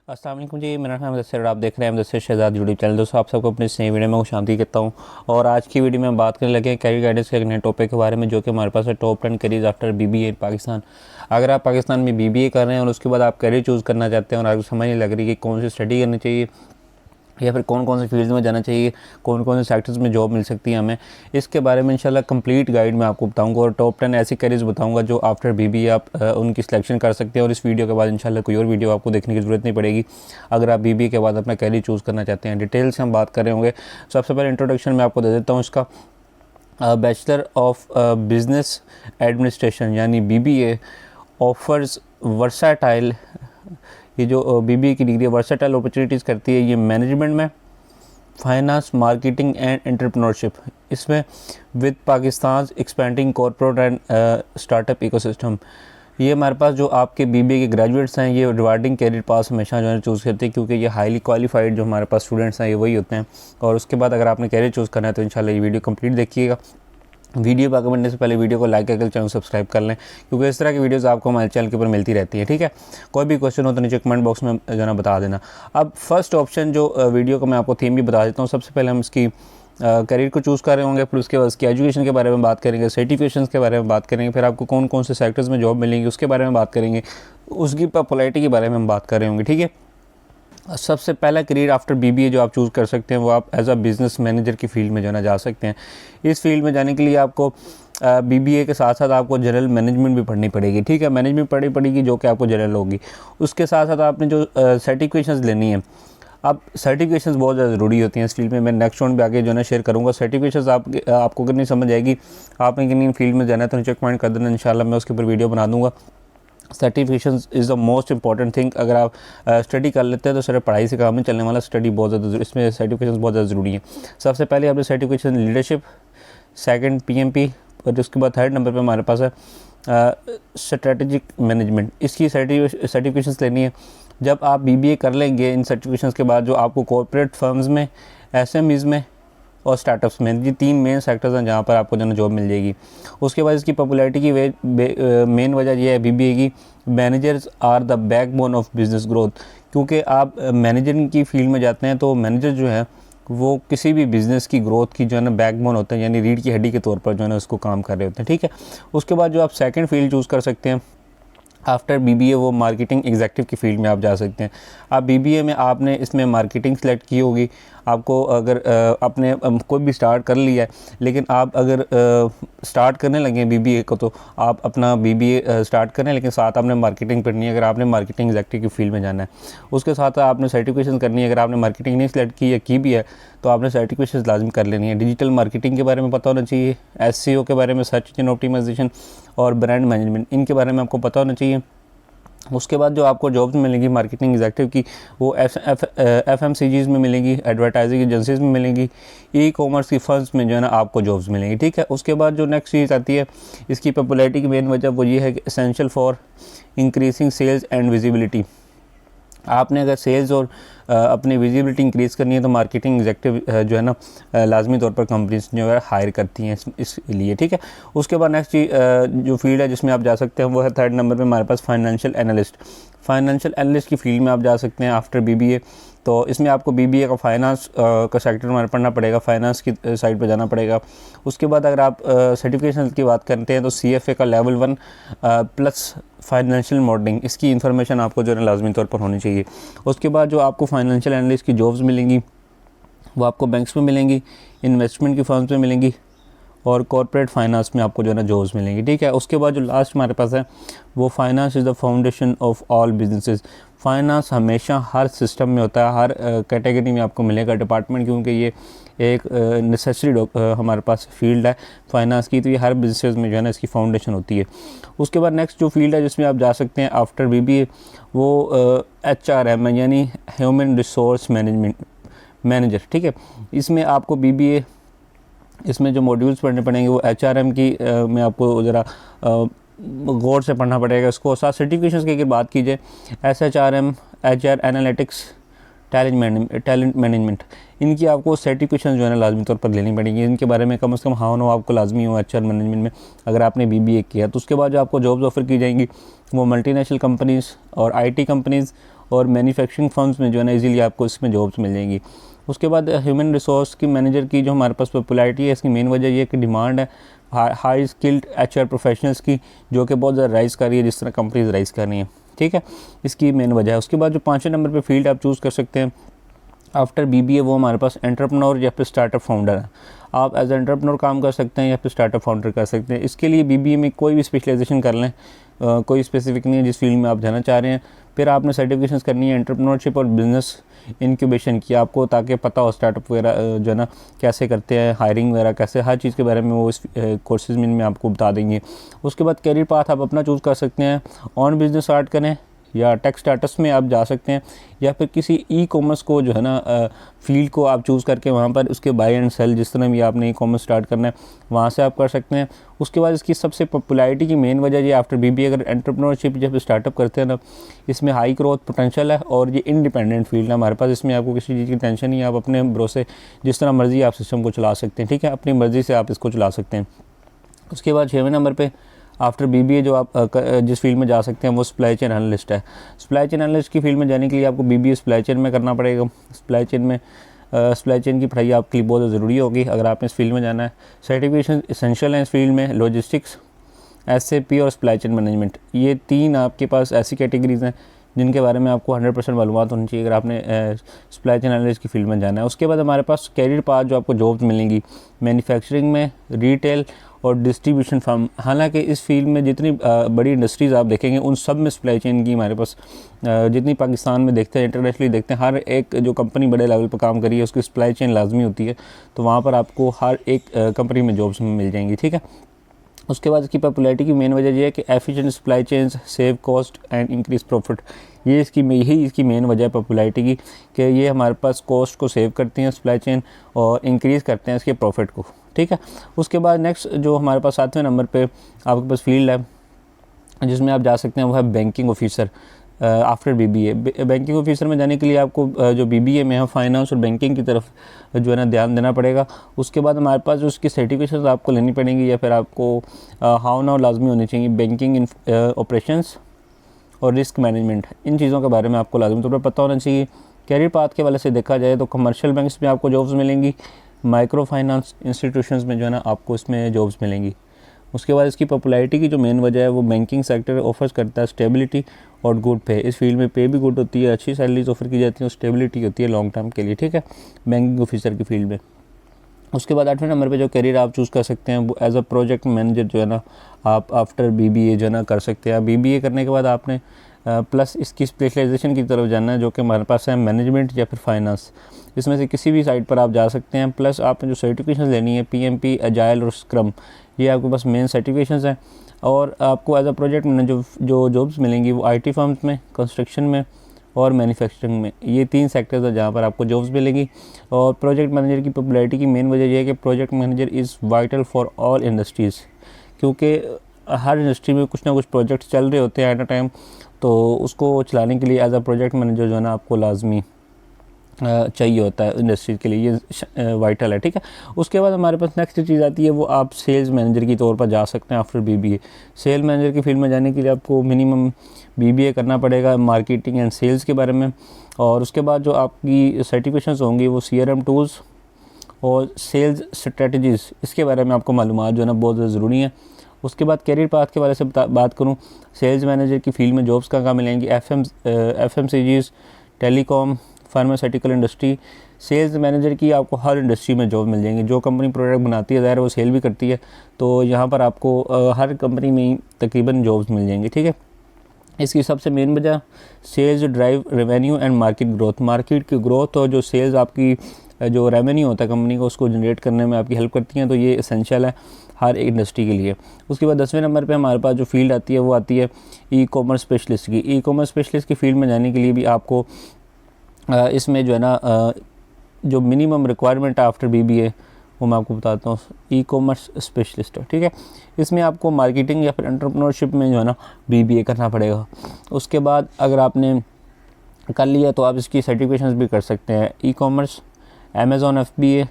अस्सलाम वालेकुम जी, मेरा नाम दस्तर, आप देख रहे हैं दस्तर शहजाद यूट्यूब चैनल। दोस्तों, आप सबको अपनी इस नई वीडियो में खुशामदीद कहता हूँ। और आज की वीडियो में हम बात करने लगे हैं कैरियर गाइडेंस के एक नए टॉपिक के बारे में, जो कि हमारे पास है टॉप 10 करियर आफ्टर बीबीए इन पाकिस्तान। अगर आप पाकिस्तान में बीबीए कर रहे हैं और उसके बाद आप करियर चूज़ करना चाहते हैं और आपको समझ नहीं लग रही कि कौन सी स्टडी करनी चाहिए या फिर कौन कौन से फील्ड में जाना चाहिए, कौन कौन से सेक्टर्स में जॉब मिल सकती है हमें, इसके बारे में इंशाल्लाह कंप्लीट गाइड मैं आपको बताऊंगा और टॉप 10 ऐसी करियर्स बताऊंगा जो आफ्टर बीबीए आप उनकी सिलेक्शन कर सकते हैं। और इस वीडियो के बाद इंशाल्लाह कोई और वीडियो आपको देखने की ज़रूरत नहीं पड़ेगी अगर आप बीबीए के बाद अपना करियर चूज़ करना चाहते हैं। डिटेल से हम बात कर रहे होंगे। सबसे पहले इंट्रोडक्शन मैं आपको दे देता हूँ इसका। बैचलर ऑफ बिज़नेस एडमिनिस्ट्रेशन यानी बीबीए ऑफर्स वर्साटाइल, ये जो बीबीए की डिग्री वर्साटाइल अपॉर्चुनिटीज़ करती है। ये मैनेजमेंट में, फाइनेंस, मार्केटिंग एंड एंटरप्रेन्योरशिप, इसमें with Pakistan expanding corporate and startup ecosystem. ये हमारे पास जो आपके बीबीए के ग्रेजुएट्स हैं, ये रिवार्डिंग कैरियर पास हमेशा जो है चूज़ करते हैं, क्योंकि ये हाईली क्वालिफाइड जो हमारे पास स्टूडेंट्स हैं ये वही होते हैं। और उसके बाद अगर आपने कैरियर चूज़ करना है तो इंशाल्लाह ये वीडियो कंप्लीट देखिएगा। वीडियो आगे बढ़ने से पहले वीडियो को लाइक करके चैनल सब्सक्राइब कर लें, क्योंकि इस तरह की वीडियोस आपको हमारे चैनल के ऊपर मिलती रहती है। ठीक है, कोई भी क्वेश्चन हो तो नीचे कमेंट बॉक्स में जो है बता देना। अब फर्स्ट ऑप्शन जो वीडियो को मैं आपको थीम भी बता देता हूँ। सबसे पहले हम इसकी करियर को चूज़ कर रहे होंगे, फिर उसके बाद उसकी एजुकेशन के बारे में बात करेंगे, सर्टिफिकेशंस के बारे में बात करेंगे, फिर आपको कौन कौन से सेक्टर्स में जॉब मिलेंगी उसके बारे में बात करेंगे, उसकी पॉपुलैरिटी के बारे में हम बात कर रहे होंगे। ठीक है, सबसे पहला करियर आफ्टर बीबीए जो आप चूज़ कर सकते हैं वो आप एज अ बिज़नेस मैनेजर की फील्ड में जो है ना जा सकते हैं। इस फील्ड में जाने के लिए आपको बीबीए के साथ साथ आपको जनरल मैनेजमेंट भी पढ़नी पड़ेगी। ठीक है, मैनेजमेंट पढ़नी पड़ेगी जो कि आपको जनरल होगी। उसके साथ साथ आपने जो सर्टिफिकेशंस लेनी है, अब सर्टिफिकेशंस बहुत ज़्यादा ज़रूरी होती हैं इस फील्ड में। मैं नेक्स्ट वन पे आगे जो है ना शेयर करूँगा। सर्टिफिकेशंस आपको अगर नहीं समझ आएगी, आपने किन फील्ड में जाना है तो नीचे कमेंट कर देना, इंशाल्लाह मैं उसके ऊपर वीडियो बना दूँगा। Certifications is the most important thing. अगर आप स्टडी कर लेते हैं तो सिर्फ पढ़ाई से काम नहीं चलने वाला, स्टडी बहुत ज़्यादा, इसमें सर्टिफिकेशंस बहुत ज़्यादा ज़रूरी हैं। सबसे पहले आपने सर्टिफिकेशन लीडरशिप, सेकंड पीएमपी, और उसके बाद थर्ड नंबर पे हमारे पास है स्ट्रेटेजिक मैनेजमेंट। इसकी सर्टिफिकेशंस लेनी है। जब आप बीबीए कर लेंगे इन सर्टिफिकेशंस के बाद, जो आपको कॉर्पोरेट फर्म्स में, एसएमईज़ में और स्टार्टअप्स में, ये तीन मेन सेक्टर्स हैं जहाँ पर आपको जो है जॉब मिल जाएगी। उसके बाद इसकी पॉपुलैरिटी की मेन वजह यह है बीबीए की, managers are the backbone of business growth. क्योंकि आप मैनेजरिंग की फील्ड में जाते हैं तो मैनेजर जो है वो किसी भी बिज़नेस की ग्रोथ की जो है ना बैकबोन होते हैं, यानी रीढ़ की हड्डी के तौर पर जो है ना उसको काम कर रहे होते हैं। ठीक है, उसके बाद जो आप सेकंड फील्ड चूज़ कर सकते हैं आफ्टर बीबीए, वो मार्केटिंग एग्जीक्यूटिव की फील्ड में आप जा सकते हैं। आप बीबीए में आपने इसमें मार्केटिंग सेलेक्ट की होगी। आपको अगर आपने कोई भी स्टार्ट कर लिया है, लेकिन आप अगर स्टार्ट करने लगे बीबीए को, तो आप अपना बीबीए स्टार्ट करें, लेकिन साथ आपने मार्केटिंग पढ़नी है अगर आपने मार्केटिंग एग्जीक्यूटिव की फील्ड में जाना है। उसके साथ आपने सर्टिफिकेशन करनी है। अगर आपने मार्केटिंग नहीं सेलेक्ट की या की भी है तो आपने सर्टिफिकेशन लाजमी कर लेनी है। डिजिटल मार्केटिंग के बारे में पता होना चाहिए, एसईओ के बारे में, सर्च इंजन ऑप्टिमाइजेशन और ब्रांड मैनेजमेंट, इनके बारे में आपको पता होना चाहिए। उसके बाद जो आपको जॉब्स मिलेंगी मार्केटिंग एग्जीक्यूटिव की, वो एफएमसीजीज़ में मिलेंगी, एडवर्टाइजिंग एजेंसीज़ में मिलेंगी, ई कॉमर्स की फर्म्स में जो है ना आपको जॉब्स मिलेंगी। ठीक है, उसके बाद जो नेक्स्ट चीज़ आती है इसकी पॉपुलैरिटी की मेन वजह वो ये है कि essential for increasing sales and visibility. आपने अगर सेल्स और अपनी विजिबिलिटी इंक्रीज़ करनी है तो मार्केटिंग एग्जीक्यूटिव जो है ना लाजमी तौर पर कंपनीज जो है हायर करती हैं इसलिए। ठीक है, उसके बाद नेक्स्ट जो फील्ड है जिसमें आप जा सकते हैं वो है थर्ड नंबर पे हमारे पास फाइनेंशियल एनालिस्ट। फाइनेंशियल एनालिस्ट की फील्ड में आप जा सकते हैं आफ्टर बीबीए। तो इसमें आपको बीबीए का फाइनेंस का सेक्टर में पढ़ना पड़ेगा, फाइनेंस की साइड पे जाना पड़ेगा। उसके बाद अगर आप सर्टिफिकेशन की बात करते हैं तो सीएफए का लेवल 1 प्लस फाइनेंशियल मॉडलिंग, इसकी इन्फॉर्मेशन आपको जो है लाजमी तौर पर होनी चाहिए। उसके बाद जो आपको फाइनेंशियल एनालिस्ट की जॉब्स मिलेंगी वो आपको बैंक्स में मिलेंगी, इन्वेस्टमेंट की फर्म्स में मिलेंगी और कॉर्पोरेट फाइनेंस में आपको जो है ना जॉब्स मिलेंगी। ठीक है, उसके बाद जो लास्ट हमारे पास है वो finance is the foundation of all businesses. Finance हमेशा हर सिस्टम में होता है, हर कैटेगरी में आपको मिलेगा डिपार्टमेंट, क्योंकि ये एक नेसेसरी हमारे पास फील्ड है फाइनेंस की, तो ये हर बिजनेस में जो है ना इसकी फाउंडेशन होती है। उसके बाद नेक्स्ट जो फील्ड है जिसमें आप जा सकते हैं आफ्टर बीबीए वो एचआरएम है, यानी ह्यूमन रिसोर्स मैनेजमेंट मैनेजर। ठीक है, इसमें आपको बीबीए इसमें जो मॉड्यूल्स पढ़ने पड़ेंगे वो एचआरएम की में आपको ज़रा गौर से पढ़ना पड़ेगा इसको। साथ सर्टिफिकेशंस की अगर बात की जाए, एसएचआरएम, एचआर एनालिटिक्स, टैलेंट मैनेजमेंट, इनकी आपको सर्टिफिकेशन जो है ना लाजमी तौर पर लेनी पड़ेगी। इनके बारे में कम से कम हाँ नो आपको लाजमी हो एचआर मैनेजमेंट में अगर आपने बीबीए किया। तो उसके बाद जो आपको जॉब्स ऑफर की जाएंगी वो मल्टीनेशनल कंपनीज़ और आईटी कंपनीज़ और मैन्युफैक्चरिंग फर्म्स में जो है ना इजीली आपको इसमें जॉब्स मिल जाएंगी। उसके बाद ह्यूमन रिसोर्स की मैनेजर की जो हमारे पास पॉपुलैरिटी है, इसकी मेन वजह ये कि डिमांड है हाई स्किल्ड HR प्रोफेशनल्स की, जो कि बहुत ज़्यादा राइज़ कर रही है जिस तरह कंपनीज राइज़ कर रही हैं, ठीक है, इसकी मेन वजह है। उसके बाद जो 5वें नंबर पे फील्ड आप चूज़ कर सकते हैं आफ्टर BBA, वो हमारे पास एंटरप्रेन्योर या फिर स्टार्टअप फाउंडर है। आप एज एंटरप्रेन्योर काम कर सकते हैं या फिर स्टार्टअप फाउंडर कर सकते हैं। इसके लिए BBA में कोई भी स्पेशलाइजेशन कर लें, कोई स्पेसिफिक नहीं है जिस फील्ड में आप जाना चाह रहे हैं। फिर आपने सर्टिफिकेशंस करनी है एंटरप्रेन्योरशिप और बिजनेस इंक्यूबेशन की आपको, ताकि पता हो स्टार्टअप वगैरह जो है ना कैसे करते हैं, हायरिंग वगैरह कैसे, हर चीज़ के बारे में वो इस कोर्सेज़ में आपको बता देंगे। उसके बाद कैरियर पाथ आप अपना चूज़ कर सकते हैं, ऑन बिजनेस स्टार्ट करें या टेक स्टार्टअप्स में आप जा सकते हैं, या फिर किसी ई-कॉमर्स को जो है ना फील्ड को आप चूज़ करके वहाँ पर उसके बाय एंड सेल, जिस तरह भी आपने ई-कॉमर्स स्टार्ट करना है वहाँ से आप कर सकते हैं। उसके बाद इसकी सबसे पॉपुलैरिटी की मेन वजह ये आफ्टर BBA अगर एंटरप्रेन्योरशिप जब स्टार्टअप करते हैं ना, इसमें हाई ग्रोथ पोटेंशियल है और ये इंडिपेंडेंट फील्ड है हमारे पास। इसमें आपको किसी चीज़ की टेंशन नहीं है, आप अपने भरोसे जिस तरह मर्ज़ी आप सिस्टम को चला सकते हैं, ठीक है, अपनी मर्ज़ी से आप इसको चला सकते हैं। उसके बाद 6वें नंबर पर आफ्टर BBA जो आप जिस फील्ड में जा सकते हैं वो सप्लाई चेन एनालिस्ट है। सप्लाई चेन एनालिस्ट की फील्ड में जाने के लिए आपको BBA सप्लाई चेन में करना पड़ेगा। सप्लाई चेन की पढ़ाई आपके लिए बहुत ज़रूरी होगी अगर आपने इस फील्ड में जाना है। सर्टिफिकेशन इसेंशियल है इस फील्ड में, लॉजिस्टिक्स, SAP और सप्लाई चेन मैनेजमेंट, ये 3 आपके पास ऐसी कैटेगरीज़ हैं जिनके बारे में आपको 100% मालूमात होनी चाहिए अगर आपने सप्लाई चेन एनालिस्ट की फील्ड में जाना है। उसके बाद हमारे पास कैरियर पाथ जो आपको जॉब्स मिलेंगी मैन्युफैक्चरिंग में, रिटेल और डिस्ट्रीब्यूशन फर्म। हालांकि इस फील्ड में जितनी बड़ी इंडस्ट्रीज़ आप देखेंगे उन सब में सप्लाई चेन की हमारे पास जितनी पाकिस्तान में देखते हैं, इंटरनेशनली देखते हैं, हर एक जो कंपनी बड़े लेवल पर काम करी है उसकी सप्लाई चेन लाजमी होती है, तो वहाँ पर आपको हर एक कंपनी में जॉब्स मिल जाएंगी, ठीक है। उसके बाद इसकी पॉपुलैरिटी की मेन वजह यह है कि efficient supply chains save cost and increase profit. यही इसकी मेन वजह है पॉपुलैरिटी की, कि ये हमारे पास कॉस्ट को सेव करती हैं सप्लाई चेन और इंक्रीज़ करते हैं इसके प्रॉफिट को, ठीक है। उसके बाद नेक्स्ट जो हमारे पास 7वें नंबर पे आपके पास फील्ड है जिसमें आप जा सकते हैं वो है banking officer after BBA। Banking officer में जाने के लिए आपको जो BBA में है फाइनेंस और बैंकिंग की तरफ जो है ना ध्यान देना पड़ेगा। उसके बाद हमारे पास जो उसकी सर्टिफिकेशन आपको लेनी पड़ेंगी या फिर आपको हाउ नाउ लाजमी होनी चाहिए, बैंकिंग ऑपरेशंस और रिस्क मैनेजमेंट, इन चीज़ों के बारे में आपको लाजमी तौर पर पता होना चाहिए। कैरियर पाथ के वाले से देखा जाए तो कमर्शियल बैंक्स में आपको जॉब्स मिलेंगी, माइक्रो फाइनेंस इंस्टीट्यूशंस में जो है ना आपको इसमें जॉब्स मिलेंगी। उसके बाद इसकी पॉपुलैरिटी की जो मेन वजह है वो बैंकिंग सेक्टर ऑफर्स करता है स्टेबिलिटी और गुड पे। इस फील्ड में पे भी गुड होती है, अच्छी सैलरीज ऑफर की जाती है और स्टेबिलिटी होती है लॉन्ग टर्म के लिए, ठीक है, बैंकिंग ऑफिसर की फील्ड में। उसके बाद 8वें नंबर पे जो करियर आप चूज़ कर सकते हैं वो एज अ प्रोजेक्ट मैनेजर जो है ना आप आफ्टर BBA जो है ना कर सकते हैं। BBA करने के बाद आपने प्लस इसकी स्पेशलाइजेशन की तरफ जाना है जो कि हमारे पास है मैनेजमेंट या फिर फाइनेंस, इसमें से किसी भी साइड पर आप जा सकते हैं। प्लस आपने जो सर्टिफिकेशन लेनी है PMP, एजाइल और स्क्रम, ये आपके पास मेन सर्टिफिकेशंस हैं। और आपको एज अ प्रोजेक्ट मैनेजर जो जॉब्स मिलेंगी वो IT फर्म्स में, कंस्ट्रक्शन में और मैन्युफैक्चरिंग में, ये 3 सेक्टर्स हैं जहाँ पर आपको जॉब्स मिलेंगी। और प्रोजेक्ट मैनेजर की पॉपुलैरिटी की मेन वजह यह है कि project manager is vital for all industries, क्योंकि हर इंडस्ट्री में कुछ ना कुछ प्रोजेक्ट्स चल रहे होते हैं एट अ टाइम, तो उसको चलाने के लिए एज अ प्रोजेक्ट मैनेजर जो है ना आपको लाजमी चाहिए होता है इंडस्ट्री के लिए, ये वाइटल है, ठीक है। उसके बाद हमारे पास नेक्स्ट चीज़ आती है वो आप सेल्स मैनेजर की तौर पर जा सकते हैं आफ्टर BBA। सेल मैनेजर की फील्ड में जाने के लिए आपको मिनिमम BBA करना पड़ेगा मार्केटिंग एंड सेल्स के बारे में। और उसके बाद जो आपकी सर्टिफिकेशंस होंगी वो CRM टूल्स और सेल्स स्ट्रेटजीज़, इसके बारे में आपको मालूमात जो है ना बहुत ज़रूरी है। उसके बाद कैरियर पाथ के बारे से बात करूँ, सेल्स मैनेजर की फील्ड में जॉब्स कहाँ मिलेंगी, FMCGs, telecom, pharmaceutical industry. Sales manager की आपको हर इंडस्ट्री में जॉब मिल जाएंगी, जो कंपनी प्रोडक्ट बनाती है ज़ाहिर वो सेल भी करती है, तो यहाँ पर आपको हर कंपनी में तकरीबन जॉब्स मिल जाएंगी, ठीक है। इसकी सबसे मेन वजह sales drive revenue and market growth, market की ग्रोथ और जो सेल्स आपकी जो रेवेन्यू होता है कंपनी को उसको जनरेट करने में आपकी हेल्प करती हैं, तो ये एसेंशियल है हर एक इंडस्ट्री के लिए। उसके बाद 10वें नंबर पे हमारे पास जो फील्ड आती है वो आती है ई-कॉमर्स स्पेशलिस्ट की। ई-कॉमर्स स्पेशलिस्ट की फील्ड में जाने के लिए भी आपको इसमें जो है ना जो मिनिमम रिक्वायरमेंट है आफ्टर BBA वो मैं आपको बताता हूँ, ई-कॉमर्स स्पेशलिस्ट है, ठीक है। इसमें आपको मार्केटिंग या फिर एंटरप्रेन्योरशिप में जो है ना BBA करना पड़ेगा। उसके बाद अगर आपने कर लिया तो आप इसकी सर्टिफिकेशंस भी कर सकते हैं, ई-कॉमर्स, Amazon FBA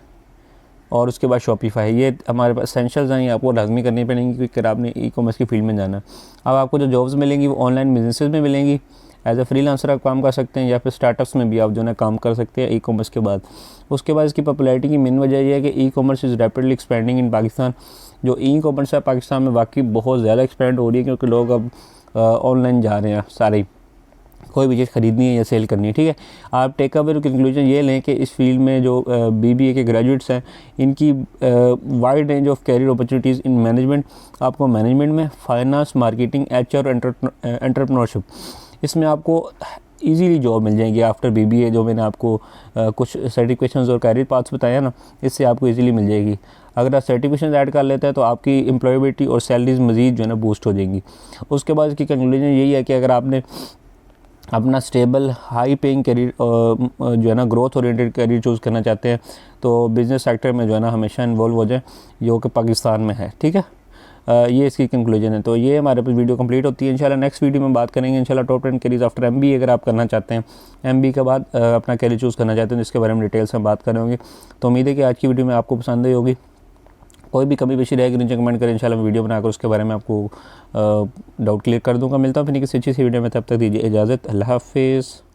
और उसके बाद शॉपिफाई, ये हमारे पास एसेंशियल्स हैं, ये आपको लाजमी करनी पड़ेंगी क्योंकि आपने ई-कॉमर्स की फील्ड में जाना है। अब आपको जो जॉब्स मिलेंगी वो ऑनलाइन बिजनेसेस में मिलेंगी, एज ए फ्रीलांसर आप काम कर सकते हैं, या फिर स्टार्टअप्स में भी आप जो है काम कर सकते हैं ई कॉमर्स के बाद। उसके बाद इसकी पॉपुलैरिटी की मेन वजह यह है कि e commerce is rapidly expanding in Pakistan. जो ई कॉमर्स है पाकिस्तान में वाकई बहुत ज़्यादा एक्सपेंड हो रही है, क्योंकि लोग अब ऑनलाइन जा रहे हैं सारे, कोई भी चीज़ ख़रीदनी है या सेल करनी है, ठीक है। आप टेक अवे कंक्लूजन ये लें कि इस फील्ड में जो बीबीए के ग्रेजुएट्स हैं इनकी wide range of career opportunities in management, आपको मैनेजमेंट में फाइनेंस, मार्केटिंग, एचआर और एंटरप्रेन्योरशिप, इसमें आपको इजीली जॉब मिल जाएगी आफ्टर बीबीए। जो मैंने आपको कुछ सर्टिफिकेशंस और कैरियर पाथ्स बताया ना, इससे आपको इजीली मिल जाएगी। अगर आप सर्टिफिकेशन ऐड कर लेते हैं तो आपकी एम्प्लॉयबिलिटी और सैलरीज मज़ीद जो है ना बूस्ट हो जाएंगी। उसके बाद इसकी कंक्लूजन यही है कि अगर आपने अपना स्टेबल हाई पेइंग करियर जो है ना ग्रोथ ओरिएंटेड करियर चूज़ करना चाहते हैं तो बिज़नेस सेक्टर में जो है ना हमेशा इन्वॉल्व हो जाए, जो कि पाकिस्तान में है, ठीक है। ये इसकी कंक्लूजन है। तो ये हमारे पास वीडियो कंप्लीट होती है। इंशाल्लाह नेक्स्ट वीडियो में बात करेंगे इंशाल्लाह टॉप 10 करियर्स आफ्टर एमबीए। अगर आप करना चाहते हैं एमबीए के बाद अपना करियर चूज़ करना चाहते हैं, जिसके बारे में डिटेल्स में बात करेंगे। तो उम्मीद है कि आज की वीडियो में आपको पसंद आई होगी। कोई भी कमी पेशी रहेगी नीचे कमेंट करें, इंशाल्लाह मैं वीडियो बनाकर उसके बारे में आपको डाउट क्लियर कर दूंगा। मिलता हूँ फिर किसी अच्छी सी वीडियो में, तब तक दीजिए इजाज़त। अल्लाह हाफिज़।